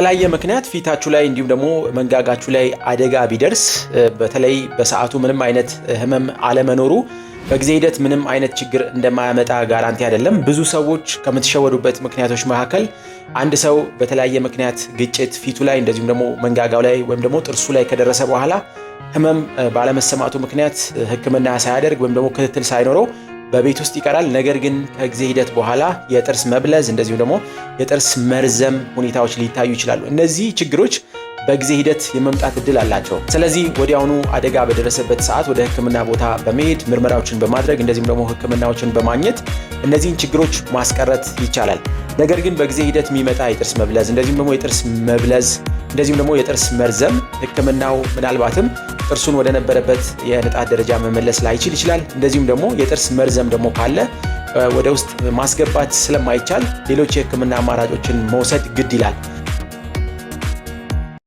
በተለያየ ምክንያት ፊታችሁ ላይ እንዲሁም ደግሞ መንጋጋችሁ ላይ አደጋ ቢደርስ በተለይ በሰዓቱ ምንም አይነት ህመም አለመኖሩ በጊዜ ሂደት ምንም አይነት ችግር እንደማያመጣ ጋራንቲ አይደለም። ብዙ ሰዎች ከምትሸወዱበት ምክንያቶች መካከል አንድ ሰው በተለያየ ምክንያት ግጭት ፊቱ ላይ እንደዚሁም ደግሞ መንጋጋው ላይ ወይም ደግሞ ጥርሱ ላይ ከደረሰ በኋላ ህመም ባለመሰማቱ ምክንያት ሕክምና ሳያደርግ ወይም ደግሞ ክትትል ሳይኖረው በቤት ውስጥ ይቀራል። ነገር ግን ከጊዜ ሂደት በኋላ የጥርስ መብለዝ እንደዚሁም ደግሞ የጥርስ መርዘም ሁኔታዎች ሊታዩ ይችላሉ። እነዚህ ችግሮች በጊዜ ሂደት የመምጣት እድል አላቸው። ስለዚህ ወዲያውኑ አደጋ በደረሰበት ሰዓት ወደ ሕክምና ቦታ በመሄድ ምርመራዎችን በማድረግ እንደዚሁም ደግሞ ሕክምናዎችን በማግኘት እነዚህን ችግሮች ማስቀረት ይቻላል። ነገር ግን በጊዜ ሂደት የሚመጣ የጥርስ መብለዝ እንደዚሁም ደግሞ የጥርስ መብለዝ እንደዚሁም ደግሞ የጥርስ መርዘም ሕክምናው ምናልባትም ጥርሱን ወደ ነበረበት የንጣት ደረጃ መመለስ ላይችል ይችላል። እንደዚሁም ደግሞ የጥርስ መርዘም ደግሞ ካለ ወደ ውስጥ ማስገባት ስለማይቻል ሌሎች የሕክምና አማራጮችን መውሰድ ግድ ይላል።